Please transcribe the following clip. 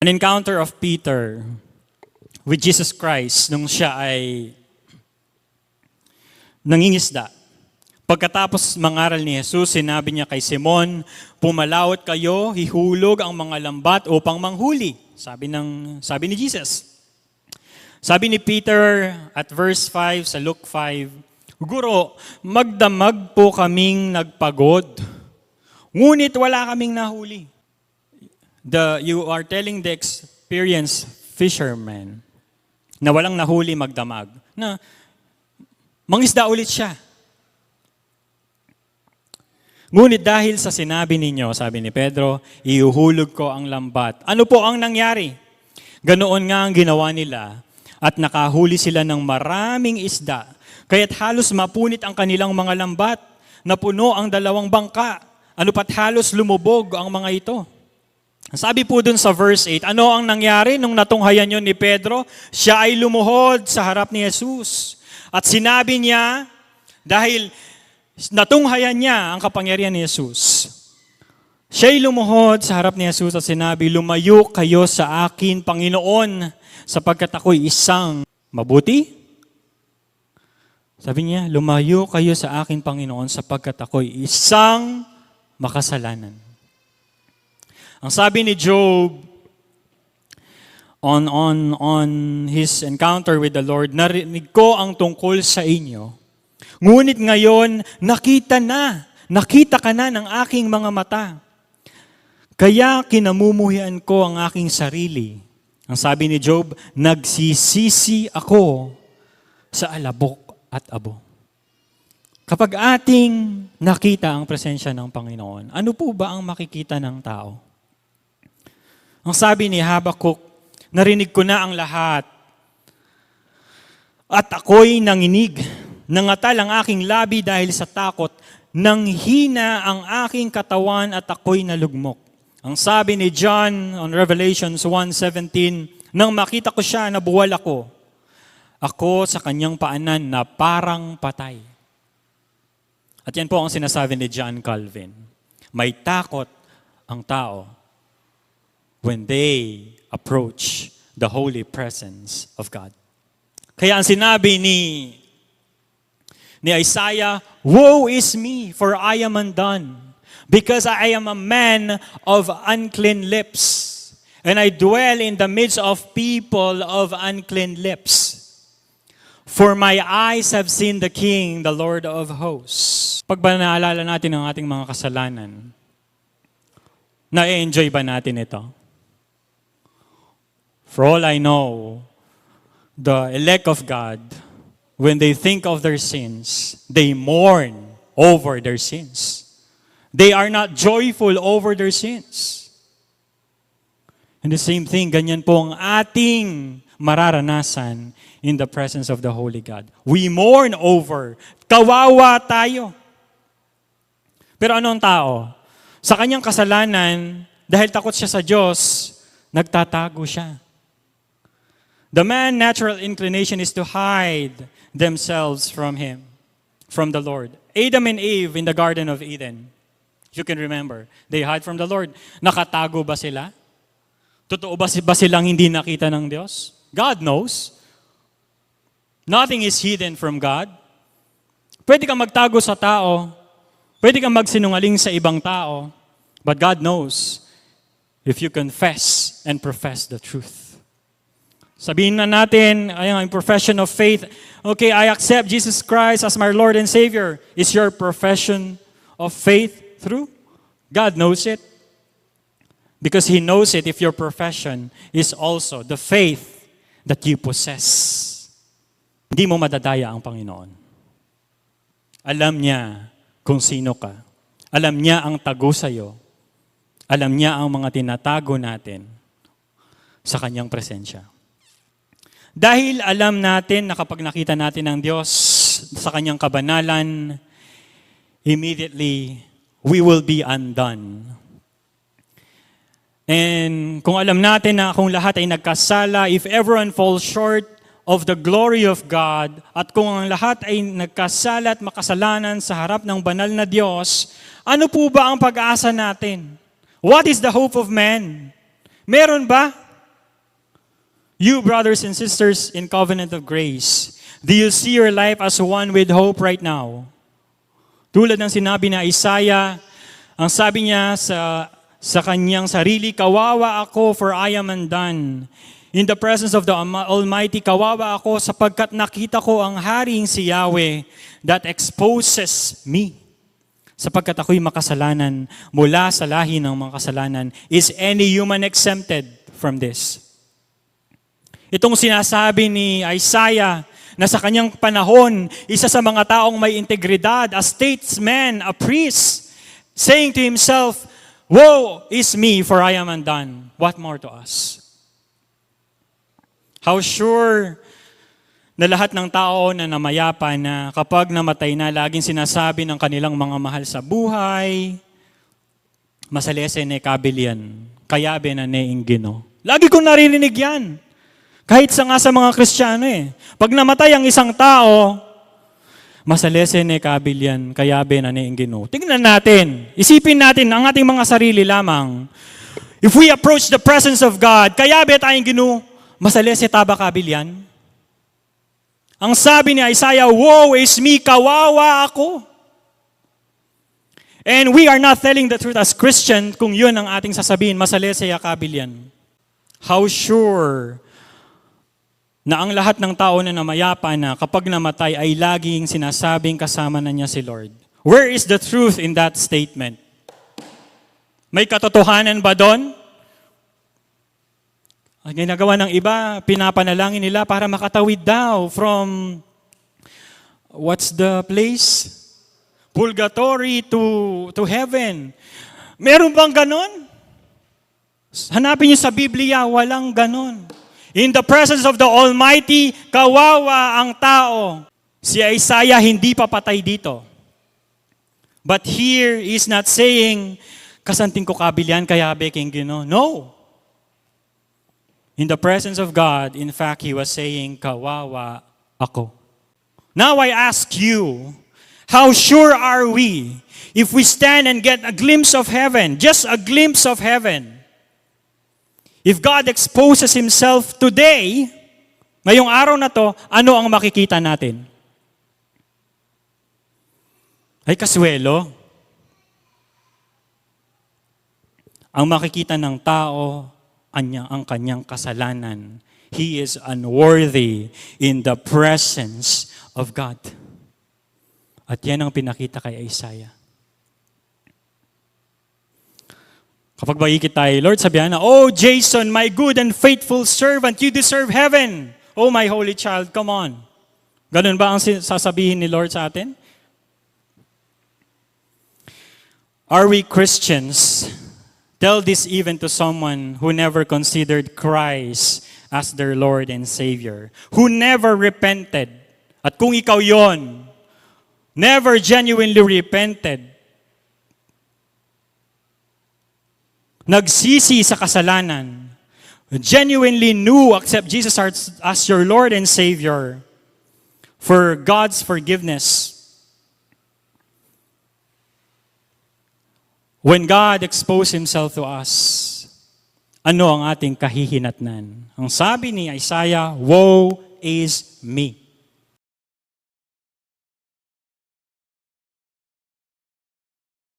An encounter of Peter with Jesus Christ nung siya ay nangingisda. Pagkatapos mangaral ni Jesus, sinabi niya kay Simon, "Pumalawat kayo, hihulog ang mga lambat upang manghuli." Sabi ni Jesus. Sabi ni Peter at verse 5 sa Luke 5, "Guro, magdamag po kaming nagpagod, ngunit wala kaming nahuli." You are telling the experienced fisherman na walang nahuli magdamag, na mangisda ulit siya. Ngunit dahil sa sinabi ninyo, sabi ni Pedro, ihuhulog ko ang lambat. Ano po ang nangyari? Ganoon nga ang ginawa nila at nakahuli sila ng maraming isda. Kaya't halos mapunit ang kanilang mga lambat, napuno ang 2 bangka. Ano pat halos lumubog ang mga ito. Sabi po dun sa verse 8, ano ang nangyari nung natunghayan yun ni Pedro? Siya ay lumuhod sa harap ni Jesus. At sinabi niya, dahil natunghayan niya ang kapangyarihan ni Jesus, siya ay lumuhod sa harap ni Jesus at sinabi, "Lumayo kayo sa akin, Panginoon, sapagkat ako'y isang mabuti." Sabi niya, "Lumayo kayo sa akin, Panginoon, sapagkat ako'y isang makasalanan." Ang sabi ni Job on his encounter with the Lord, "Narinig ko ang tungkol sa inyo, ngunit ngayon nakita ka na ng aking mga mata. Kaya kinamumuhian ko ang aking sarili." Ang sabi ni Job, "Nagsisisi ako sa alabok at abo." Kapag ating nakita ang presensya ng Panginoon, ano po ba ang makikita ng tao? Ang sabi ni Habakuk, "Narinig ko na ang lahat at ako'y nanginig. Nangatal ang aking labi dahil sa takot. Nanghina ang aking katawan at ako'y nalugmok." Ang sabi ni John on Revelations 1:17, "Nang makita ko siya, nabuwal ako. Ako sa kanyang paanan na parang patay." At yan po ang sinasabi ni John Calvin. May takot ang tao when they approach the holy presence of God. Kaya ang sinabi ni Isaiah, "Woe is me, for I am undone, because I am a man of unclean lips, and I dwell in the midst of people of unclean lips. For my eyes have seen the King, the Lord of hosts." Pag ba naalala natin ang ating mga kasalanan, na-enjoy ba natin ito? For all I know, the elect of God, when they think of their sins, they mourn over their sins. They are not joyful over their sins. And the same thing, ganyan po ang ating mararanasan in the presence of the Holy God. We mourn over, kawawa tayo. Pero ano ang tao? Sa kanyang kasalanan, dahil takot siya sa Diyos, nagtatago siya. The man's natural inclination is to hide themselves from Him, from the Lord. Adam and Eve in the Garden of Eden, you can remember, they hide from the Lord. Nakatago ba sila? Totoo ba silang hindi nakita ng Diyos? God knows. Nothing is hidden from God. Pwede kang magtago sa tao, pwede kang magsinungaling sa ibang tao, but God knows if you confess and profess the truth. Sabihin na natin, ayun, profession of faith. Okay, I accept Jesus Christ as my Lord and Savior. Is your profession of faith true? God knows it. Because He knows it if your profession is also the faith that you possess. Hindi mo madadaya ang Panginoon. Alam niya kung sino ka. Alam niya ang tago sa'yo. Alam niya ang mga tinatago natin sa Kanyang presensya. Dahil alam natin na kapag nakita natin ang Diyos sa Kanyang kabanalan, immediately we will be undone. And kung alam natin na kung lahat ay nagkasala, if everyone falls short of the glory of God, at kung ang lahat ay nagkasala at makasalanan sa harap ng banal na Diyos, ano po ba ang pag-asa natin? What is the hope of man? Meron ba? You, brothers and sisters in covenant of grace, do you see your life as one with hope right now? Tulad ng sinabi na Isaiah, ang sabi niya sa kanyang sarili, kawawa ako for I am undone. In the presence of the Almighty, kawawa ako sapagkat nakita ko ang haring si Yahweh that exposes me. Sapagkat ako'y makasalanan mula sa lahi ng mga kasalanan. Is any human exempted from this? Itong sinasabi ni Isaiah na sa kanyang panahon, isa sa mga taong may integridad, a statesman, a priest, saying to himself, woe is me, for I am undone. What more to us? How sure na lahat ng tao na namayapa na kapag namatay na, laging sinasabi ng kanilang mga mahal sa buhay, masalese ne kabilian, kayabe na ne ingino. Lagi kong naririnig yan. Kahit nga sa mga Kristiyano eh. Pag namatay ang isang tao, masalese ne kabilian, kayabe na ne ingino. Tingnan natin, isipin natin ang ating mga sarili lamang. If we approach the presence of God, kayabe tayong gino, masalese taba kabilian. Ang sabi ni Isaiah, woe is me, kawawa ako. And we are not telling the truth as Christian kung yun ang ating sasabihin, masalese ya kabilian. How sure na ang lahat ng tao na namayapa na kapag namatay ay laging sinasabing kasama na niya si Lord. Where is the truth in that statement? May katotohanan ba doon? Ang ginagawa ng iba, pinapanalangin nila para makatawid daw from, what's the place? Purgatory to heaven. Meron bang ganon? Hanapin niyo sa Biblia, walang ganon. In the presence of the Almighty, kawawa ang tao. Si Isaiah hindi pa patay dito. But here is not saying, kasanting ko kabilian kaya beking gino. No. In the presence of God, in fact, he was saying, kawawa ako. Now I ask you, how sure are we if we stand and get a glimpse of heaven, just a glimpse of heaven? If God exposes Himself today, ngayong araw na to, ano ang makikita natin? Ay kaswelo. Ang makikita ng tao, ang kanyang kasalanan. He is unworthy in the presence of God. At yan ang pinakita kay Isaiah. Kapag makikita tayo, Lord, sabihan na, oh, Jason, my good and faithful servant, you deserve heaven. Oh, my holy child, come on. Ganun ba ang sasabihin ni Lord sa atin? Are we Christians? Tell this even to someone who never considered Christ as their Lord and Savior, who never repented. At kung ikaw yon, never genuinely repented, nagsisi sa kasalanan, genuinely knew, accept Jesus as your Lord and Savior for God's forgiveness. When God exposed Himself to us, ano ang ating kahihinatnan? Ang sabi ni Isaiah, woe is me.